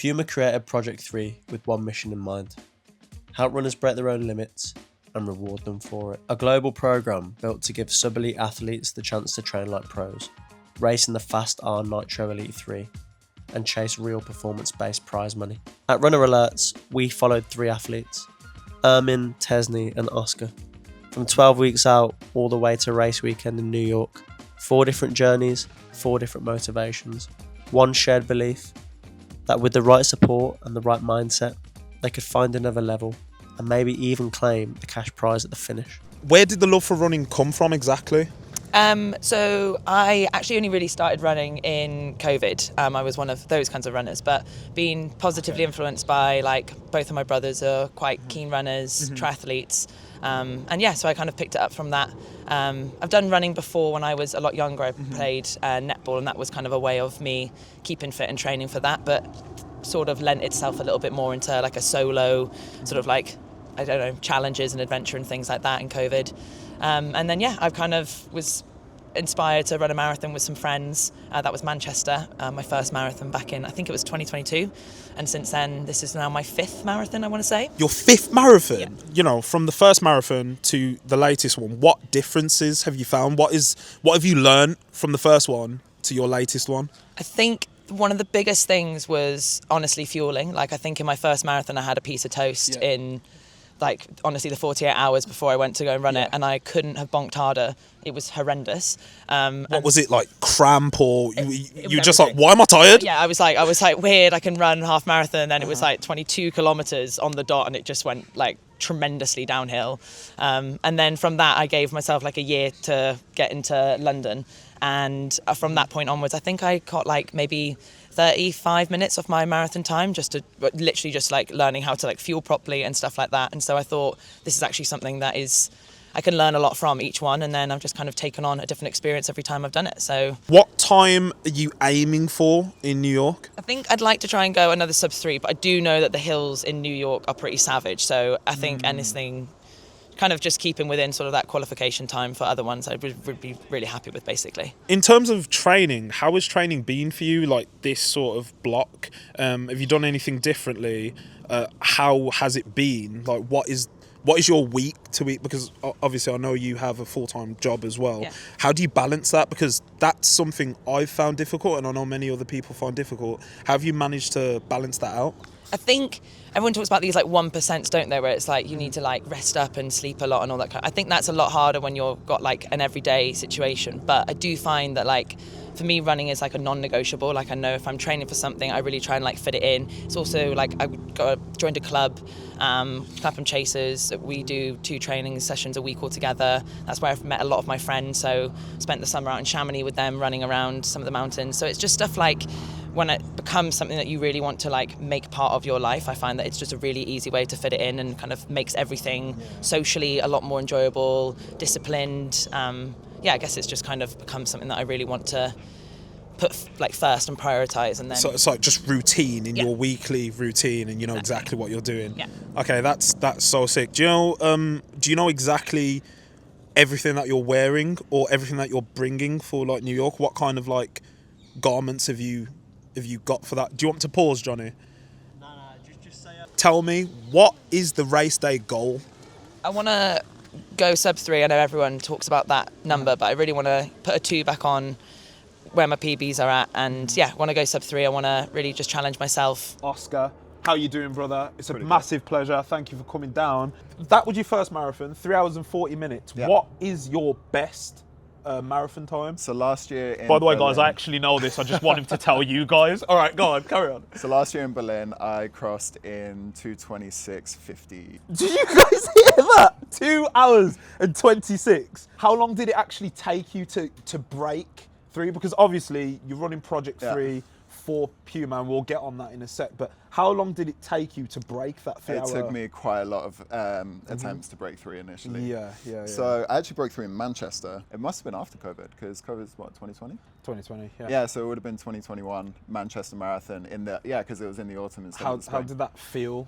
Puma created Project 3 with one mission in mind: help runners break their own limits and reward them for it. A global program built to give sub-elite athletes the chance to train like pros, race in the Fast R Nitro Elite 3, and chase real performance-based prize money. At Runner Alerts, we followed 3 athletes: Ermin, Tesni and Oscar. From 12 weeks out all the way to race weekend in New York. 4 different journeys, 4 different motivations. One shared belief that with the right support and the right mindset, they could find another level and maybe even claim the cash prize at the finish. Where did the love for running come from exactly? So I actually only really started running in COVID. I was one of those kinds of runners, but being positively influenced by both of my brothers are quite keen runners, triathletes. So I kind of picked it up from that. I've done running before when I was a lot younger. I played netball, and that was kind of a way of me keeping fit and training for that, but sort of lent itself a little bit more into a solo sort of challenges and adventure and things like that in COVID. I kind of was inspired to run a marathon with some friends. That was Manchester, my first marathon back in, I think it was 2022. And since then, this is now my 5th marathon, I want to say. Your 5th marathon? Yeah. You know, from the first marathon to the latest one, what differences have you found? What have you learned from the first one to your latest one? I think one of the biggest things was honestly fueling. I think in my first marathon, I had a piece of toast in honestly the 48 hours before I went to go and run it, and I couldn't have bonked harder. It was horrendous. What was it, cramp, or you were just everything. why am I tired? Yeah, I was weird, I can run half marathon, and then it was 22 kilometers on the dot, and it just went tremendously downhill. And then from that, I gave myself a year to get into London, and from that point onwards, I think I got maybe 35 minutes of my marathon time just learning how to fuel properly and stuff like that. And so I thought this is actually something that I can learn a lot from each one, and then I've just kind of taken on a different experience every time I've done it. So what time are you aiming for in New York? I think I'd like to try and go another sub 3, but I do know that the hills in New York are pretty savage. So I think anything kind of just keeping within sort of that qualification time for other ones, I would be really happy with, basically. In terms of training, how has training been for you, this sort of block? Have you done anything differently? How has it been? What is your week to week? Because obviously I know you have a full-time job as well. Yeah. How do you balance that? Because that's something I've found difficult, and I know many other people find difficult. How have you managed to balance that out? I think everyone talks about these 1%, don't they, where it's you need to rest up and sleep a lot and all that kind of. I think that's a lot harder when you've got an everyday situation, but I do find that for me, running is a non-negotiable. I know if I'm training for something, I really try and fit it in. It's also I joined a club, Clapham Chasers. We do 2 training sessions a week all together. That's where I've met a lot of my friends. So spent the summer out in Chamonix with them, running around some of the mountains. So it's just stuff when it becomes something that you really want to make part of your life, I find that it's just a really easy way to fit it in, and kind of makes everything socially a lot more enjoyable, disciplined. I guess it's just kind of become something that I really want to put first and prioritize, and then so it's just routine in your weekly routine, and you know exactly what you're doing. Yeah. Okay, that's so sick. Do you know exactly everything that you're wearing or everything that you're bringing for New York? What kind of garments have you got for that? Do you want to pause, Johnny? No, just say it. Tell me, what is the race day goal? I want to go sub 3. I know everyone talks about that number, but I really want to put a 2 back on where my PBs are at, and I want to go sub 3. I want to really just challenge myself. Oscar, how you doing, brother? It's a massive pleasure. Thank you for coming down. That was your first marathon, 3 hours and 40 minutes. Yep. What is your best marathon time? So last year in By the way, Berlin, guys, I actually know this. I just want him to tell you guys. All right, go on, carry on. So last year in Berlin, I crossed in 2:26:50. Did you guys hear that? 2 hours and 26. How long did it actually take you to break 3? Because obviously you're running Project 3 for Puma, and we'll get on that in a sec. But how long did it take you to break that 3 hour? It took me quite a lot of attempts to break 3 initially. Yeah. So I actually broke 3 in Manchester. It must have been after COVID, because COVID's what, 2020? 2020, yeah. Yeah, so it would have been 2021 Manchester Marathon because it was in the autumn instead of the spring. How did that feel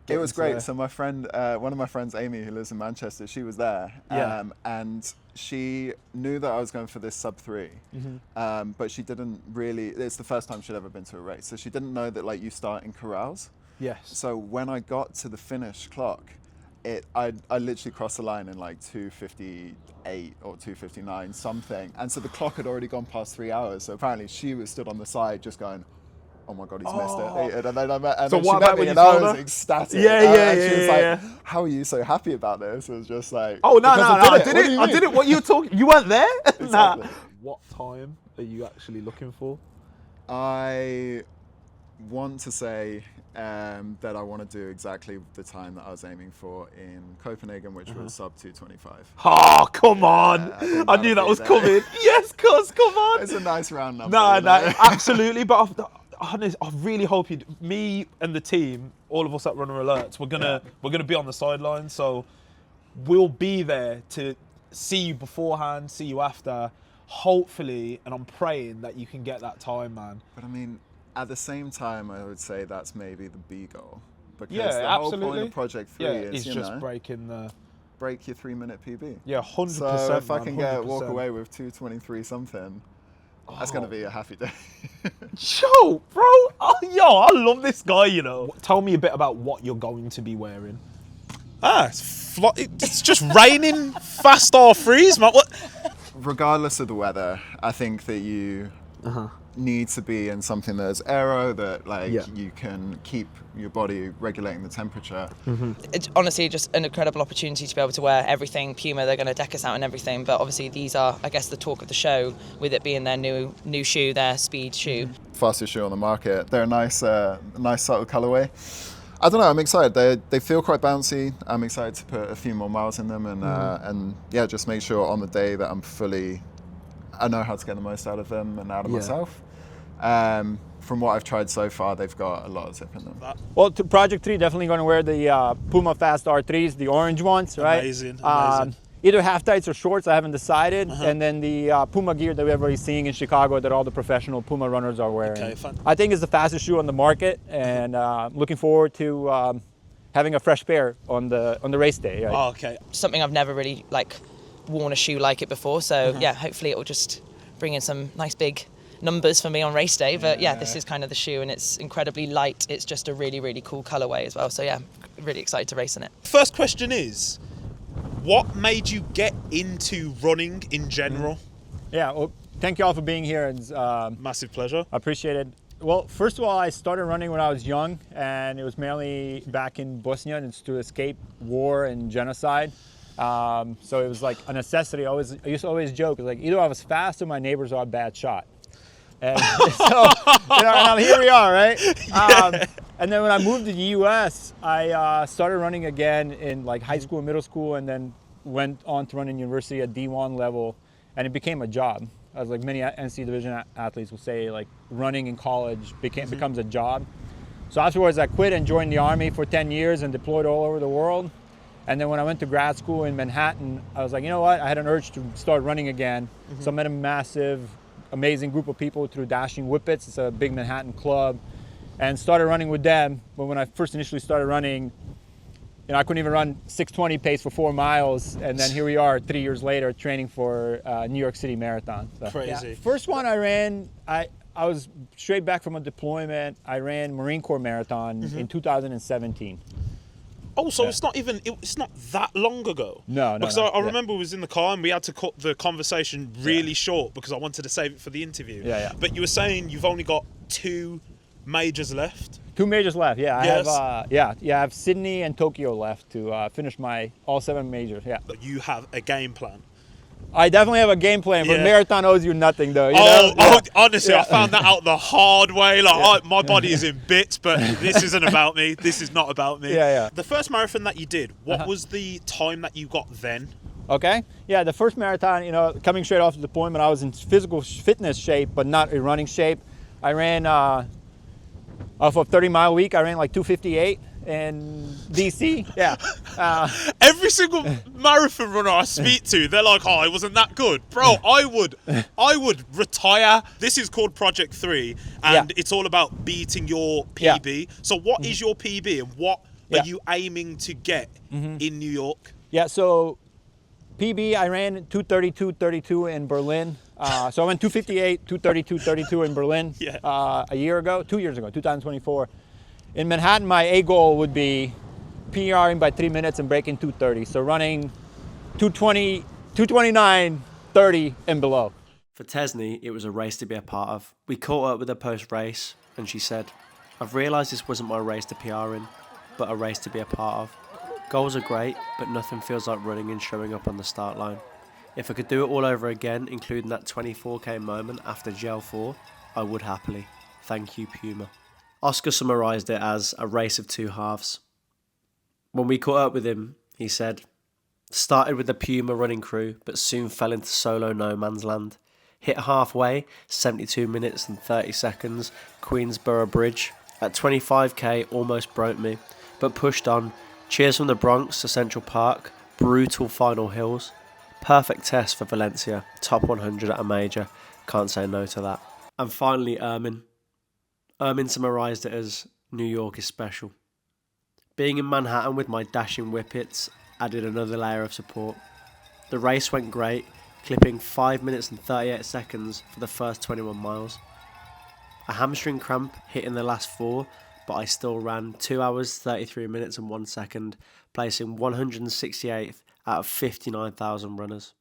It was great. So my friend, one of my friends, Amy, who lives in Manchester, she was there. Yeah. And she knew that I was going for this sub-3, but she didn't really, it's the first time she'd ever been to a race, so she didn't know that like you start in corrals. Yes. So when I got to the finish clock, I literally crossed the line in like 2:58 or 2:59 something, and so the clock had already gone past 3 hours. So apparently she was stood on the side just going, "Oh my God, he's missed it!" And then I met, and So then what she about met when me, you and I told was her? ecstatic. Yeah, And yeah, she was yeah, like, yeah. "How are you so happy about this?" It was just like, Oh no, "Because no, I no! I did did What do it. you I mean? did it. What you talking? You weren't there? Exactly. Nah. What time are you actually looking for? I want to say that I want to do exactly the time that I was aiming for in Copenhagen, which was sub 2:25. Oh, come on! I think I knew that'll that be was there. coming. Yes, cuz, come on! It's a nice round number. No, you no, know? absolutely. But I really hope you. Me and the team, all of us at Runner Alerts, we're gonna be on the sidelines. So we'll be there to see you beforehand, see you after. Hopefully, and I'm praying that you can get that time, man. But I mean, at the same time, I would say that's maybe the B goal. Because Yeah, the absolutely. whole point of Project 3 It's is, you just know, breaking the. break your 3-minute PB. Yeah, 100%. So if I can man, walk 100%. away with 2:23 something, that's going to be a happy day. Yo, bro. Oh, yo, I love this guy, you know. Tell me a bit about what you're going to be wearing. It's just raining fast R3s, man. What? Regardless of the weather, I think that you need to be in something that's aero, that like you can keep your body regulating the temperature. It's honestly just an incredible opportunity to be able to wear everything Puma. They're going to deck us out and everything, but obviously these are, I guess, the talk of the show, with it being their new shoe, their speed shoe. Fastest shoe on the market. They're a nice subtle colorway. I don't know, I'm excited. They feel quite bouncy. I'm excited to put a few more miles in them and yeah, just make sure on the day that I know how to get the most out of them and out of myself. From what I've tried so far, they've got a lot of zip in them. Well, to Project 3, definitely going to wear the Puma Fast R3s, the orange ones, right? Amazing. Either half tights or shorts, I haven't decided. And then the Puma gear that everybody's seeing in Chicago that all the professional Puma runners are wearing. Okay, fun. I think it's the fastest shoe on the market, and looking forward to having a fresh pair on the race day. Right? Oh, okay. Something I've never really worn a shoe like it before, so yeah, hopefully it will just bring in some nice big numbers for me on race day. But yeah, this is kind of the shoe, and it's incredibly light. It's just a really, really cool colorway as well. So yeah, really excited to race in it. First question is, what made you get into running in general? Yeah, well, thank you all for being here. It's, Massive pleasure. I appreciate it. Well, first of all, I started running when I was young, and it was mainly back in Bosnia, and it's to escape war and genocide. So it was like a necessity. I used to always joke, like either I was fast or my neighbors are a bad shot. And so, and here we are, right? And then when I moved to the U.S., I started running again in like high school and middle school, and then went on to run in university at D1 level, and it became a job. As like many NCAA division athletes will say, like running in college becomes a job. So afterwards, I quit and joined the Army for 10 years and deployed all over the world. And then when I went to grad school in Manhattan, I was like, you know what? I had an urge to start running again. So I met a massive, amazing group of people through Dashing Whippets. It's a big Manhattan club, and started running with them. But when I first initially started running, I couldn't even run 6:20 pace for 4 miles, and then here we are 3 years later training for New York City Marathon. So, Crazy. First one I ran, I was straight back from a deployment. I ran Marine Corps Marathon in 2017. Oh, so it's not that long ago. No. Because I remember we was in the car and we had to cut the conversation really short because I wanted to save it for the interview. Yeah. But you were saying you've only got 2 majors left. 2 majors left. Yeah, Yes. I have Sydney and Tokyo left to finish my all 7 majors. Yeah. But you have a game plan. I definitely have a game plan, but Yeah. marathon owes you nothing, though. You know? Honestly, I found that out the hard way. My body is in bits, but this isn't about me. This is not about me. Yeah. The first marathon that you did, what was the time that you got then? Okay. Yeah, the first marathon, coming straight off the deployment, I was in physical fitness shape, but not in running shape. I ran off of 30-mile week. I ran like 2:58 in DC. Yeah. Every single marathon runner I speak to, they're like, "Oh, it wasn't that good, bro." I would retire. This is called Project 3, and it's all about beating your PB. So, what is your PB, and what are you aiming to get in New York? Yeah. So PB, I ran 2:32.32 in Berlin. So I went 2:58, 2:32.32 in Berlin a year ago, 2 years ago, 2024. In Manhattan, my A goal would be PRing by 3 minutes and breaking 2:30. So running 2:20, 2:29.30 and below. For Tesni, it was a race to be a part of. We caught up with her post-race, and she said, "I've realised this wasn't my race to PR in, but a race to be a part of. Goals are great, but nothing feels like running and showing up on the start line. If I could do it all over again, including that 24k moment after Gel 4, I would happily. Thank you, Puma." Oscar summarised it as a race of two halves. When we caught up with him, he said, "Started with the Puma running crew, but soon fell into solo no man's land. Hit halfway, 72 minutes and 30 seconds, Queensborough Bridge. At 25k, almost broke me, but pushed on. Cheers from the Bronx to Central Park, brutal final hills. Perfect test for Valencia, top 100 at a major, can't say no to that." And finally, Ermin. Ermin summarised it as, "New York is special. Being in Manhattan with my dashing whippets added another layer of support. The race went great, clipping 5 minutes and 38 seconds for the first 21 miles. A hamstring cramp hit in the last 4, but I still ran 2 hours, 33 minutes and 1 second, placing 168th out of 59,000 runners.